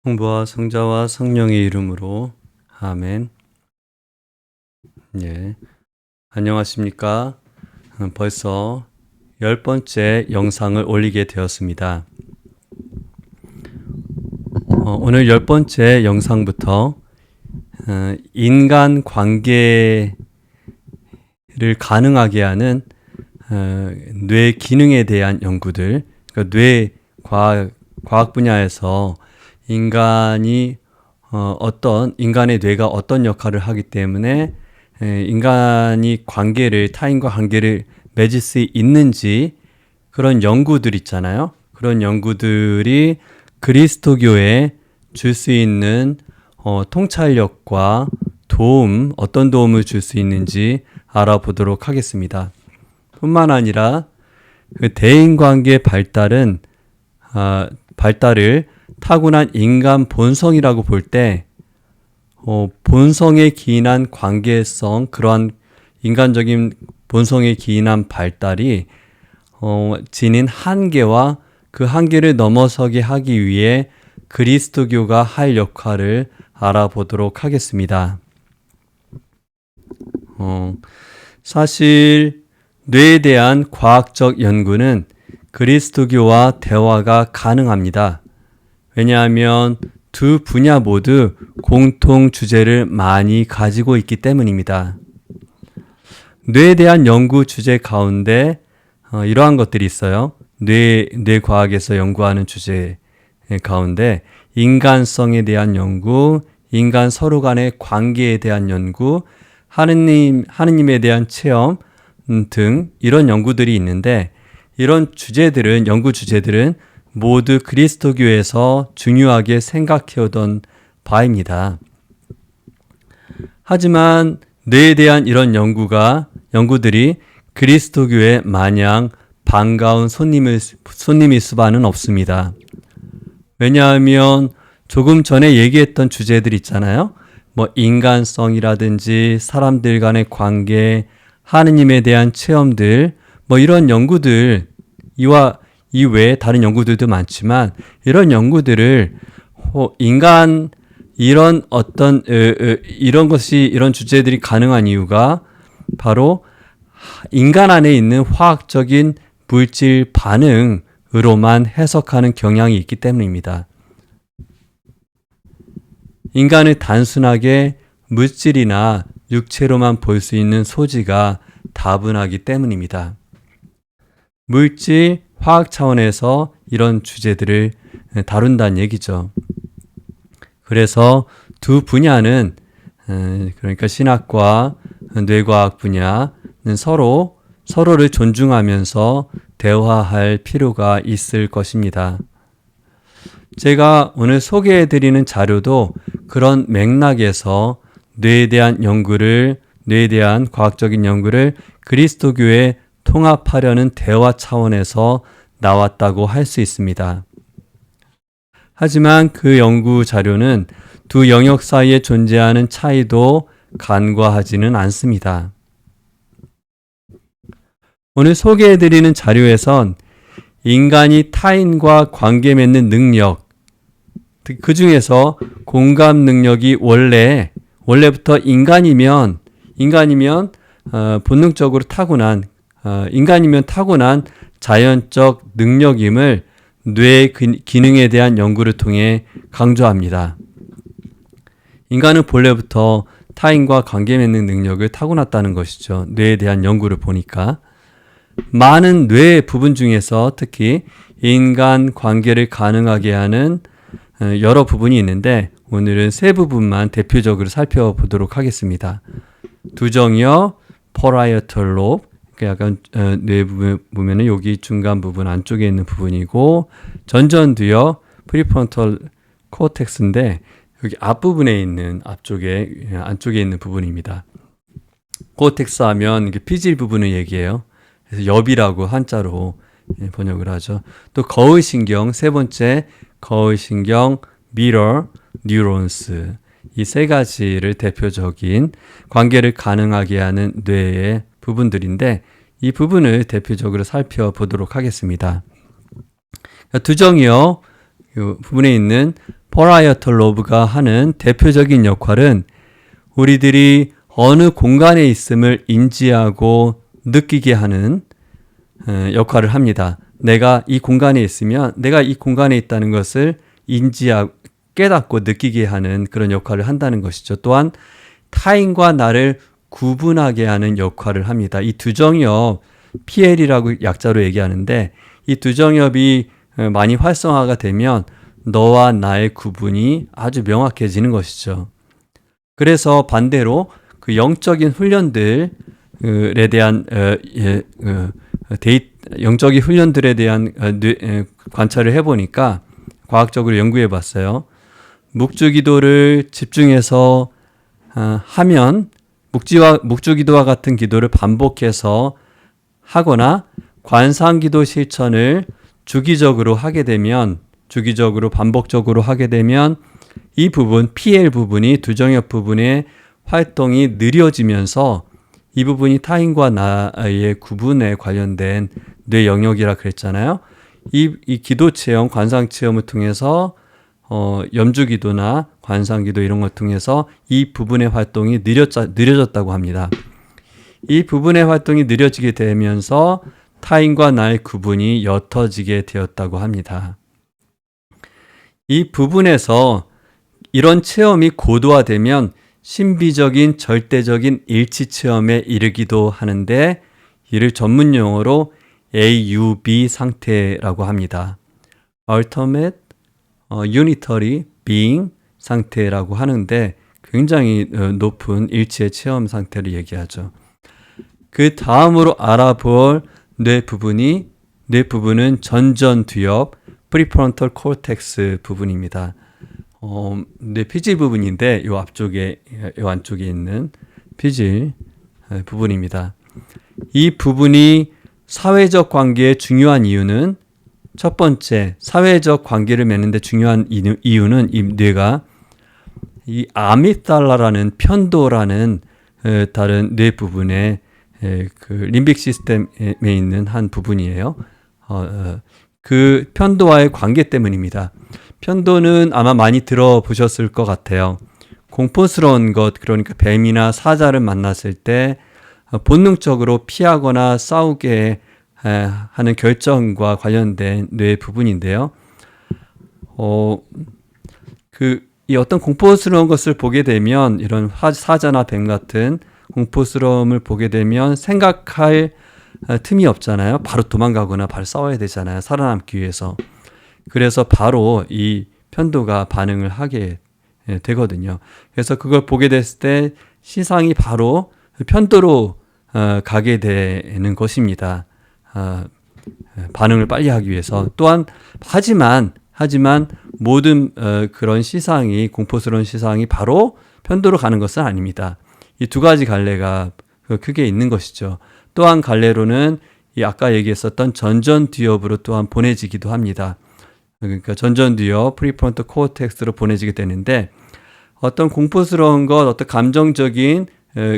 성부와 성자와 성령의 이름으로 아멘. 예, 안녕하십니까? 벌써 10번째 영상을 올리게 되었습니다. 오늘 10번째 영상부터 인간 관계를 가능하게 하는 뇌 기능에 대한 연구들, 그러니까 뇌 과학 분야에서 인간의 뇌가 어떤 역할을 하기 때문에 인간이 타인과 관계를 맺을 수 있는지 그런 연구들 있잖아요. 그런 연구들이 그리스도교에 줄 수 있는 통찰력과 어떤 도움을 줄 수 있는지 알아보도록 하겠습니다. 뿐만 아니라 그 대인관계 발달을 타고난 인간 본성이라고 볼 때 본성에 기인한 관계성, 그러한 인간적인 본성에 기인한 발달이 지닌 한계와 그 한계를 넘어서게 하기 위해 그리스도교가 할 역할을 알아보도록 하겠습니다. 사실 뇌에 대한 과학적 연구는 그리스도교와 대화가 가능합니다. 왜냐하면 두 분야 모두 공통 주제를 많이 가지고 있기 때문입니다. 뇌에 대한 연구 주제 가운데 이러한 것들이 있어요. 뇌과학에서 연구하는 주제 가운데 인간성에 대한 연구, 인간 서로 간의 관계에 대한 연구, 하느님에 대한 체험 등 이런 연구들이 있는데, 이런 연구 주제들은 모두 그리스도교에서 중요하게 생각해오던 바입니다. 하지만 뇌에 대한 이런 연구들이 그리스도교에 마냥 반가운 손님일 수만은 없습니다. 왜냐하면 조금 전에 얘기했던 주제들 있잖아요. 인간성이라든지 사람들 간의 관계, 하느님에 대한 체험들, 이런 연구들, 이 외에 다른 연구들도 많지만, 이런 연구들을 이런 주제들이 가능한 이유가 바로 인간 안에 있는 화학적인 물질 반응으로만 해석하는 경향이 있기 때문입니다. 인간을 단순하게 물질이나 육체로만 볼 수 있는 소지가 다분하기 때문입니다. 물질, 화학 차원에서 이런 주제들을 다룬다는 얘기죠. 그래서 두 분야는, 그러니까 신학과 뇌과학 분야는 서로를 존중하면서 대화할 필요가 있을 것입니다. 제가 오늘 소개해드리는 자료도 그런 맥락에서 뇌에 대한 과학적인 연구를 그리스도교에 통합하려는 대화 차원에서 나왔다고 할 수 있습니다. 하지만 그 연구 자료는 두 영역 사이에 존재하는 차이도 간과하지는 않습니다. 오늘 소개해드리는 자료에선 인간이 타인과 관계 맺는 능력, 그 중에서 공감 능력이 원래부터 인간이면 본능적으로 타고난 자연적 능력임을 뇌의 기능에 대한 연구를 통해 강조합니다. 인간은 본래부터 타인과 관계 맺는 능력을 타고났다는 것이죠. 뇌에 대한 연구를 보니까. 많은 뇌의 부분 중에서 특히 인간 관계를 가능하게 하는 여러 부분이 있는데, 오늘은 세 부분만 대표적으로 살펴보도록 하겠습니다. 두정이어, parietal lobe, 약간 뇌 부분 보면은 여기 중간 부분 안쪽에 있는 부분이고, 전전두여, prefrontal cortex인데 여기 앞부분에 있는 안쪽에 있는 부분입니다. 코텍스 하면 이게 피질 부분을 얘기해요. 그래서 엽이라고 한자로 번역을 하죠. 또 거의신경, 세 번째 거의신경, mirror neurons, 이 세 가지를 대표적인 관계를 가능하게 하는 뇌의 부분들인데, 이 부분을 대표적으로 살펴보도록 하겠습니다. 두정이요, 이 부분에 있는 parietal lobe가 하는 대표적인 역할은 우리들이 어느 공간에 있음을 인지하고 느끼게 하는 역할을 합니다. 내가 이 공간에 있으면 내가 이 공간에 있다는 것을 인지하고 깨닫고 느끼게 하는 그런 역할을 한다는 것이죠. 또한 타인과 나를 구분하게 하는 역할을 합니다. 이 두 정엽, PL이라고 약자로 얘기하는데 이 두 정엽이 많이 활성화가 되면 너와 나의 구분이 아주 명확해지는 것이죠. 그래서 반대로 그 영적인 훈련들에 대한 영적인 훈련들에 대한 관찰을 해보니까 과학적으로 연구해 봤어요. 묵주기도를 집중해서 하면 묵주기도와 같은 기도를 반복해서 하거나 관상기도 실천을 주기적으로 반복적으로 하게 되면 이 부분, PL 부분이 두정엽 부분의 활동이 느려지면서 이 부분이 타인과 나의 구분에 관련된 뇌 영역이라 그랬잖아요. 이 기도 체험, 관상 체험을 통해서 염주기도나 관상기도 이런 걸 통해서 이 부분의 활동이 느려졌다고 합니다. 이 부분의 활동이 느려지게 되면서 타인과 나의 구분이 옅어지게 되었다고 합니다. 이 부분에서 이런 체험이 고도화되면 신비적인 절대적인 일치 체험에 이르기도 하는데 이를 전문 용어로 AUB 상태라고 합니다. Ultimate Unitary Being 상태라고 하는데 굉장히 높은 일치의 체험 상태를 얘기하죠. 그 다음으로 알아볼 뇌 부분은 전전두엽 프리프론털 코텍스 부분입니다. 뇌 피질 부분인데 이 앞쪽에 이 안쪽에 있는 피질 부분입니다. 이 부분이 사회적 관계에 중요한 이유는 첫 번째, 사회적 관계를 맺는데 중요한 이유는 이 뇌가 이 아미달라라는 편도라는 다른 뇌 부분의 그 림빅 시스템에 있는 한 부분이에요. 그 편도와의 관계 때문입니다. 편도는 아마 많이 들어보셨을 것 같아요. 공포스러운 것, 그러니까 뱀이나 사자를 만났을 때 본능적으로 피하거나 싸우게 하는 결정과 관련된 뇌 부분인데요. 이 어떤 공포스러운 것을 보게 되면 이런 사자나 뱀 같은 공포스러움을 보게 되면 생각할 틈이 없잖아요. 바로 도망가거나 바로 싸워야 되잖아요. 살아남기 위해서. 그래서 바로 이 편도가 반응을 하게 되거든요. 그래서 그걸 보게 됐을 때 시상이 바로 편도로 가게 되는 것입니다. 반응을 빨리 하기 위해서. 또한 하지만 모든 그런 시상이 공포스러운 시상이 바로 편도로 가는 것은 아닙니다. 이 두 가지 갈래가 크게 있는 것이죠. 또한 갈래로는 이 아까 얘기했었던 전전두엽으로 또한 보내지기도 합니다. 그러니까 전전두엽 프리프론털 코텍스로 보내지게 되는데 어떤 공포스러운 것, 어떤 감정적인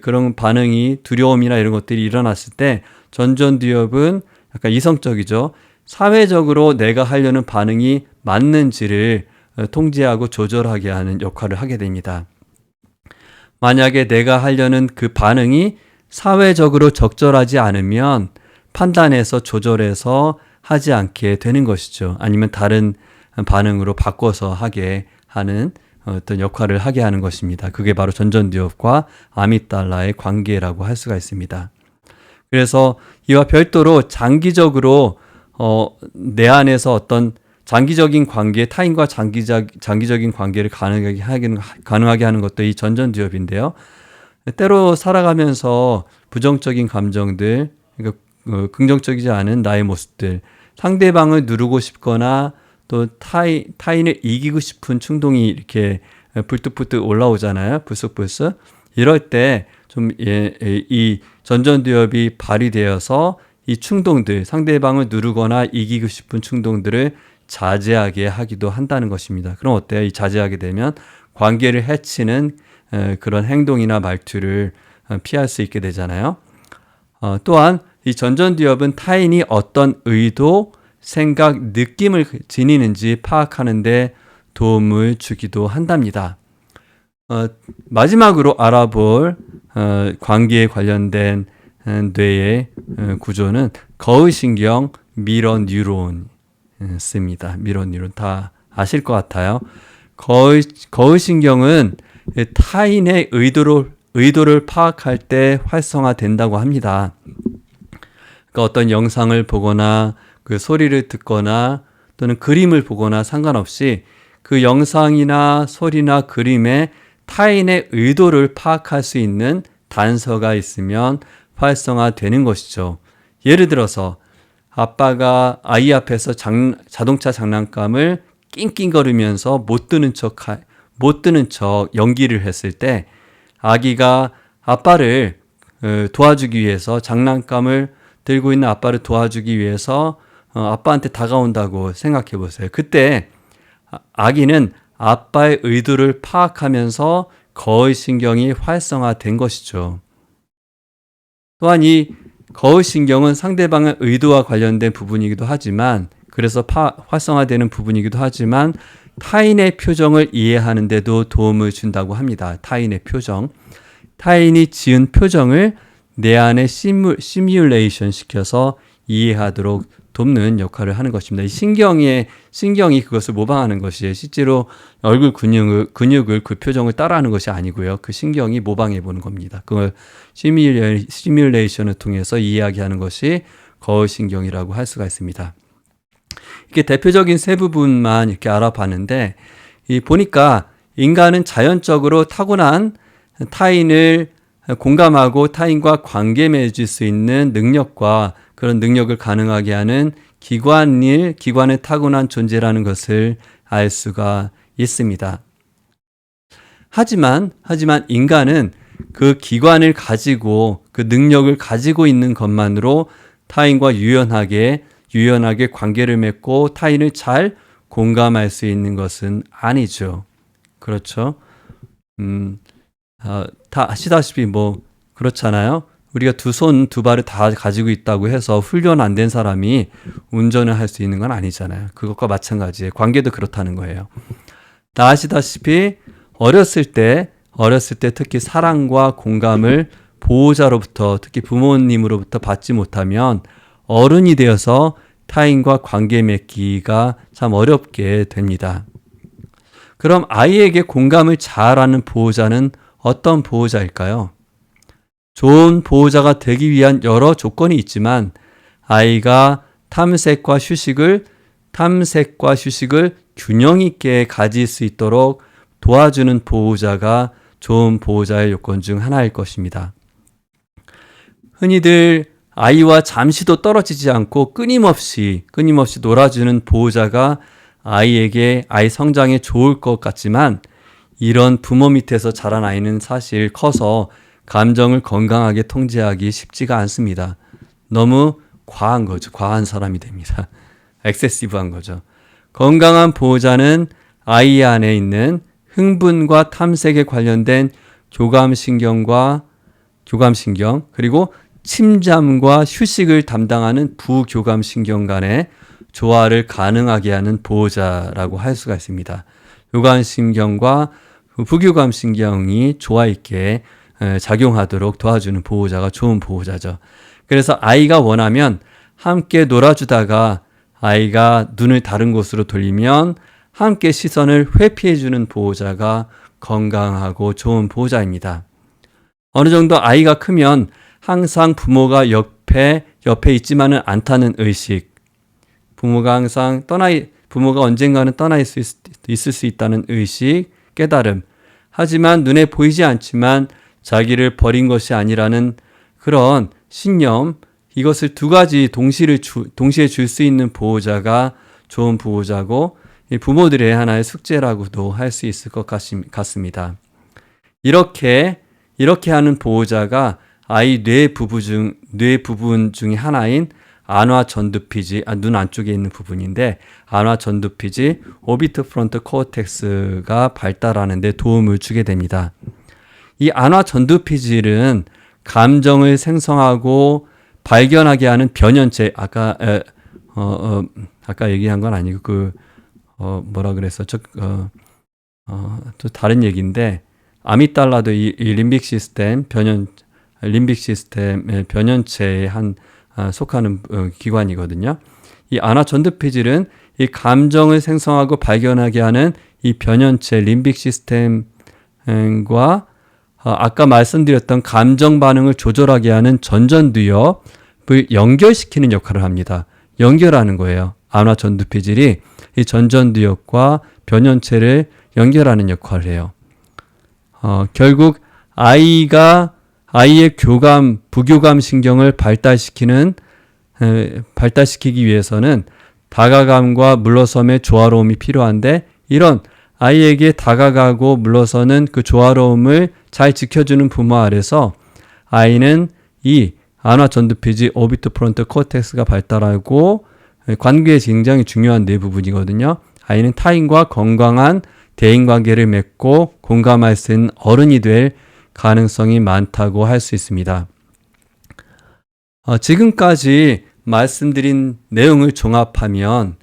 그런 반응이 두려움이나 이런 것들이 일어났을 때 전전두엽은 약간 이성적이죠. 사회적으로 내가 하려는 반응이 맞는지를 통제하고 조절하게 하는 역할을 하게 됩니다. 만약에 내가 하려는 그 반응이 사회적으로 적절하지 않으면 판단해서 조절해서 하지 않게 되는 것이죠. 아니면 다른 반응으로 바꿔서 하게 하는 어떤 역할을 하게 하는 것입니다. 그게 바로 전전두엽과 아미달라의 관계라고 할 수가 있습니다. 그래서 이와 별도로 장기적으로 내 안에서 어떤 장기적인 관계, 타인과 장기적인 관계를 가능하게 하는 것도 이 전전두엽인데요. 때로 살아가면서 부정적인 감정들, 그러니까 긍정적이지 않은 나의 모습들, 상대방을 누르고 싶거나 또 타인을 이기고 싶은 충동이 이렇게 불뚝불뚝 올라오잖아요. 불쑥불쑥. 이럴 때 좀 이 전전두엽이 발휘되어서 이 충동들, 상대방을 누르거나 이기고 싶은 충동들을 자제하게 하기도 한다는 것입니다. 그럼 어때요? 이 자제하게 되면 관계를 해치는 그런 행동이나 말투를 피할 수 있게 되잖아요. 또한 이 전전두엽은 타인이 어떤 의도, 생각, 느낌을 지니는지 파악하는데 도움을 주기도 한답니다. 마지막으로 알아볼 관계에 관련된 뇌의 구조는 거의신경 미러 뉴론 씁니다. 미러 뉴론 다 아실 것 같아요. 거의신경은 타인의 의도를 파악할 때 활성화된다고 합니다. 그러니까 어떤 영상을 보거나 그 소리를 듣거나 또는 그림을 보거나 상관없이 그 영상이나 소리나 그림에 타인의 의도를 파악할 수 있는 단서가 있으면 활성화되는 것이죠. 예를 들어서 아빠가 아이 앞에서 자동차 장난감을 낑낑거리면서 못 드는 척 연기를 했을 때 아기가 아빠를 도와주기 위해서 장난감을 들고 있는 아빠를 도와주기 위해서 아빠한테 다가온다고 생각해 보세요. 그때 아기는 아빠의 의도를 파악하면서 거의신경이 활성화된 것이죠. 또한 이 거의신경은 상대방의 의도와 관련된 부분이기도 하지만 그래서 활성화되는 부분이기도 하지만 타인의 표정을 이해하는 데도 도움을 준다고 합니다. 타인의 표정. 타인이 지은 표정을 내 안에 시뮬레이션 시켜서 이해하도록 돕는 역할을 하는 것입니다. 이 신경이 그것을 모방하는 것이에요. 실제로 얼굴 근육을 그 표정을 따라하는 것이 아니고요. 그 신경이 모방해 보는 겁니다. 그걸 시뮬레이션을 통해서 이야기하는 것이 거의신경이라고 할 수가 있습니다. 이렇게 대표적인 세 부분만 이렇게 알아봤는데 보니까 인간은 자연적으로 타고난 타인을 공감하고 타인과 관계 맺을 수 있는 능력과 그런 능력을 가능하게 하는 기관에 타고난 존재라는 것을 알 수가 있습니다. 하지만 인간은 그 기관을 가지고 그 능력을 가지고 있는 것만으로 타인과 유연하게 관계를 맺고 타인을 잘 공감할 수 있는 것은 아니죠. 그렇죠? 다 아시다시피 그렇잖아요. 우리가 두 손, 두 발을 다 가지고 있다고 해서 훈련 안 된 사람이 운전을 할 수 있는 건 아니잖아요. 그것과 마찬가지예요. 관계도 그렇다는 거예요. 다 아시다시피 어렸을 때 특히 사랑과 공감을 보호자로부터 특히 부모님으로부터 받지 못하면 어른이 되어서 타인과 관계 맺기가 참 어렵게 됩니다. 그럼 아이에게 공감을 잘하는 보호자는 어떤 보호자일까요? 좋은 보호자가 되기 위한 여러 조건이 있지만 아이가 탐색과 휴식을 균형 있게 가질 수 있도록 도와주는 보호자가 좋은 보호자의 요건 중 하나일 것입니다. 흔히들 아이와 잠시도 떨어지지 않고 끊임없이 놀아주는 보호자가 아이 성장에 좋을 것 같지만 이런 부모 밑에서 자란 아이는 사실 커서 감정을 건강하게 통제하기 쉽지가 않습니다. 너무 과한 거죠. 과한 사람이 됩니다. 엑세시브한 거죠. 건강한 보호자는 아이 안에 있는 흥분과 탐색에 관련된 교감신경 그리고 침잠과 휴식을 담당하는 부교감신경 간의 조화를 가능하게 하는 보호자라고 할 수가 있습니다. 교감신경과 부교감신경이 조화 있게 작용하도록 도와주는 보호자가 좋은 보호자죠. 그래서 아이가 원하면 함께 놀아주다가 아이가 눈을 다른 곳으로 돌리면 함께 시선을 회피해주는 보호자가 건강하고 좋은 보호자입니다. 어느 정도 아이가 크면 항상 부모가 옆에 있지만은 않다는 의식, 부모가 언젠가는 떠나 있을 수 있다는 의식, 깨달음, 하지만 눈에 보이지 않지만 자기를 버린 것이 아니라는 그런 신념, 이것을 두 가지 동시에 줄 수 있는 보호자가 좋은 보호자고 부모들의 하나의 숙제라고도 할 수 있을 것 같습니다. 이렇게 하는 보호자가 아이 뇌 부분 중에 하나인 안화전두피지, 눈 안쪽에 있는 부분인데 안화전두피지, 오비트 프론트 코어텍스가 발달하는 데 도움을 주게 됩니다. 이 안화전두피질은 감정을 생성하고 발견하게 하는 변연체, 아까 얘기한 건 아니고 뭐라 그랬었죠? 또 다른 얘기인데, 아미달라도 이 림빅 시스템의 변연체에 속하는 기관이거든요. 이 아나전두피질은 이 감정을 생성하고 발견하게 하는 이 변연체 림빅 시스템과 아까 말씀드렸던 감정 반응을 조절하게 하는 전전두엽을 연결시키는 역할을 합니다. 연결하는 거예요. 아나전두피질이 이 전전두엽과 변연체를 연결하는 역할을 해요. 결국 아이의 부교감 신경을 발달시키기 위해서는 다가감과 물러섬의 조화로움이 필요한데, 이런 아이에게 다가가고 물러서는 그 조화로움을 잘 지켜주는 부모 아래서 아이는 이 아나전두피질 오비토프론트 코텍스가 발달하고, 관계에 굉장히 중요한 네 부분이거든요. 아이는 타인과 건강한 대인관계를 맺고 공감할 수 있는 어른이 될 가능성이 많다고 할 수 있습니다. 지금까지 말씀드린 내용을 종합하면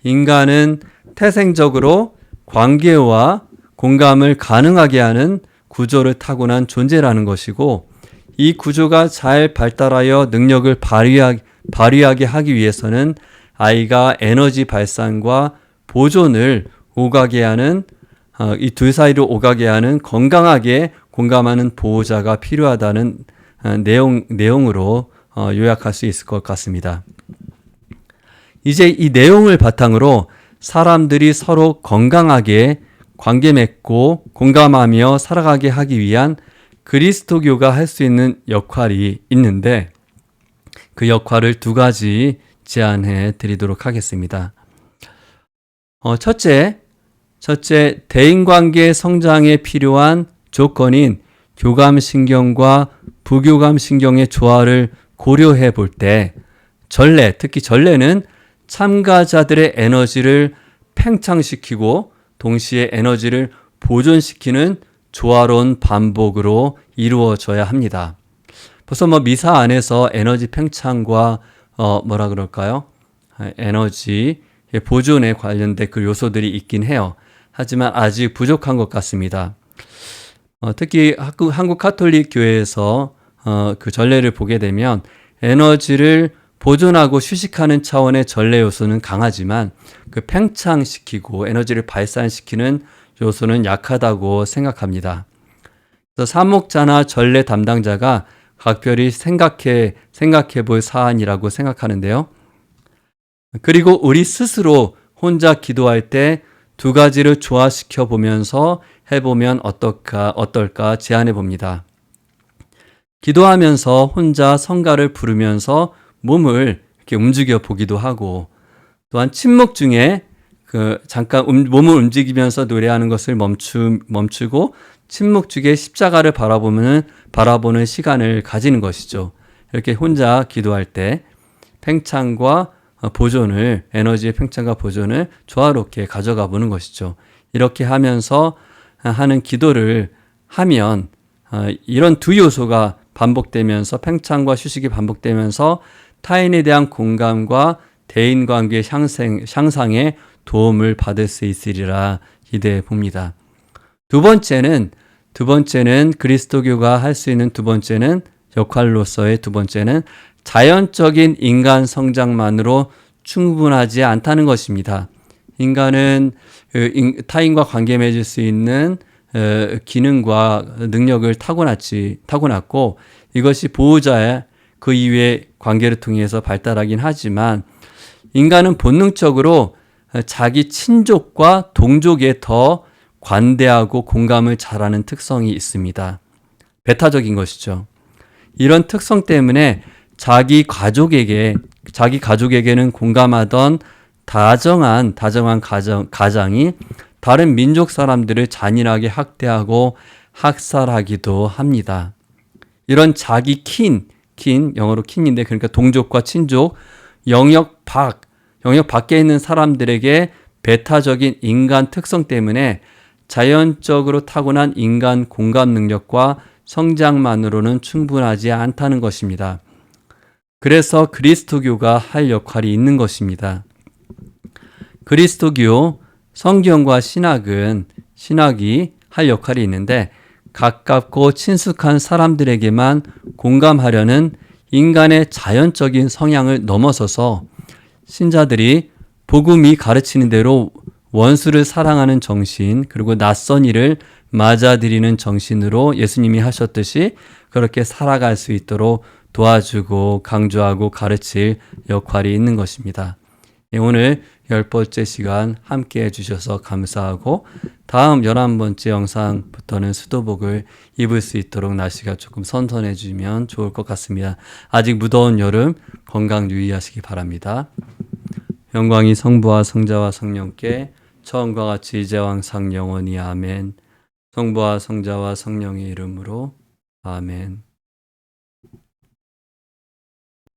인간은 태생적으로 관계와 공감을 가능하게 하는 구조를 타고난 존재라는 것이고, 이 구조가 잘 발달하여 능력을 발휘하게 하기 위해서는 아이가 에너지 발산과 보존을 오가게 하는, 이 둘 사이를 오가게 하는 건강하게 공감하는 보호자가 필요하다는 내용으로 요약할 수 있을 것 같습니다. 이제 이 내용을 바탕으로 사람들이 서로 건강하게 관계 맺고 공감하며 살아가게 하기 위한 그리스도교가 할 수 있는 역할이 있는데, 그 역할을 두 가지 제안해 드리도록 하겠습니다. 첫째, 대인관계 성장에 필요한 조건인 교감신경과 부교감신경의 조화를 고려해 볼 때, 특히 전례는 참가자들의 에너지를 팽창시키고 동시에 에너지를 보존시키는 조화로운 반복으로 이루어져야 합니다. 벌써 미사 안에서 에너지 팽창과 에너지 보존에 관련된 그 요소들이 있긴 해요. 하지만 아직 부족한 것 같습니다. 특히 한국 카톨릭 교회에서 그 전례를 보게 되면 에너지를 보존하고 휴식하는 차원의 전례 요소는 강하지만 그 팽창시키고 에너지를 발산시키는 요소는 약하다고 생각합니다. 그래서 사목자나 전례 담당자가 각별히 생각해 볼 사안이라고 생각하는데요. 그리고 우리 스스로 혼자 기도할 때 두 가지를 조화시켜 보면서 해보면 어떨까 제안해 봅니다. 기도하면서 혼자 성가를 부르면서 몸을 이렇게 움직여 보기도 하고, 또한 침묵 중에 잠깐 몸을 움직이면서 노래하는 것을 멈추고 침묵 중에 십자가를 바라보는 시간을 가지는 것이죠. 이렇게 혼자 기도할 때 팽창과 보존을, 에너지의 팽창과 보존을 조화롭게 가져가 보는 것이죠. 이렇게 하면서 하는 기도를 하면 이런 두 요소가 반복되면서, 팽창과 휴식이 반복되면서 타인에 대한 공감과 대인관계 향상에 도움을 받을 수 있으리라 기대해 봅니다. 두 번째는 그리스도교가 할 수 있는 역할로서의 두 번째는 자연적인 인간 성장만으로 충분하지 않다는 것입니다. 인간은 타인과 관계 맺을 수 있는 기능과 능력을 타고났고, 이것이 보호자의 그 이외의 관계를 통해서 발달하긴 하지만, 인간은 본능적으로 자기 친족과 동족에 더 관대하고 공감을 잘하는 특성이 있습니다. 배타적인 것이죠. 이런 특성 때문에 자기 가족에게는 공감하던 다정한 가장이 다른 민족 사람들을 잔인하게 학대하고 학살하기도 합니다. 이런 자기 영어로 킨인데, 그러니까 동족과 친족, 영역 밖에 있는 사람들에게 배타적인 인간 특성 때문에 자연적으로 타고난 인간 공감 능력과 성장만으로는 충분하지 않다는 것입니다. 그래서 그리스도교가 할 역할이 있는 것입니다. 그리스도교, 성경과 신학이 할 역할이 있는데 가깝고 친숙한 사람들에게만 공감하려는 인간의 자연적인 성향을 넘어서서 신자들이 복음이 가르치는 대로 원수를 사랑하는 정신, 그리고 낯선 일을 맞아들이는 정신으로 예수님이 하셨듯이 그렇게 살아갈 수 있도록 도와주고 강조하고 가르칠 역할이 있는 것입니다. 오늘 10번째 시간 함께 해주셔서 감사하고 다음 11번째 영상부터는 수도복을 입을 수 있도록 날씨가 조금 선선해지면 좋을 것 같습니다. 아직 무더운 여름 건강 유의하시기 바랍니다. 영광이 성부와 성자와 성령께 처음과 같이 이제와 항상 영원히 아멘. 성부와 성자와 성령의 이름으로 아멘.